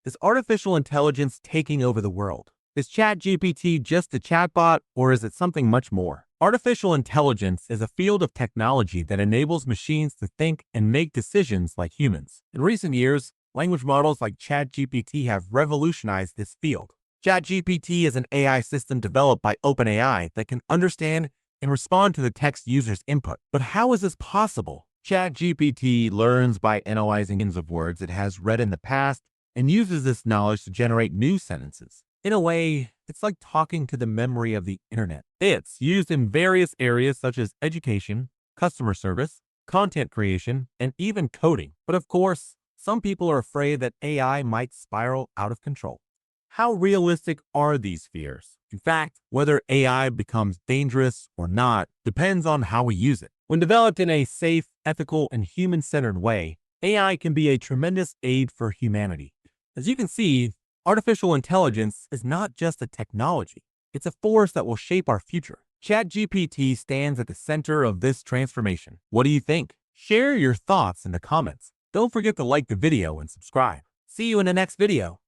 Is artificial intelligence taking over the world? Is ChatGPT just a chatbot, or is it something much more? Artificial intelligence is a field of technology that enables machines to think and make decisions like humans. In recent years, language models like ChatGPT have revolutionized this field. ChatGPT is an AI system developed by OpenAI that can understand and respond to the text users input. But how is this possible? ChatGPT learns by analyzing millions of words it has read in the past and uses this knowledge to generate new sentences. In a way, it's like talking to the memory of the internet. It's used in various areas such as education, customer service, content creation, and even coding. But of course, some people are afraid that AI might spiral out of control. How realistic are these fears? In fact, whether AI becomes dangerous or not depends on how we use it. When developed in a safe, ethical, and human-centered way, AI can be a tremendous aid for humanity. As you can see, artificial intelligence is not just a technology. It's a force that will shape our future. ChatGPT stands at the center of this transformation. What do you think? Share your thoughts in the comments. Don't forget to like the video and subscribe. See you in the next video.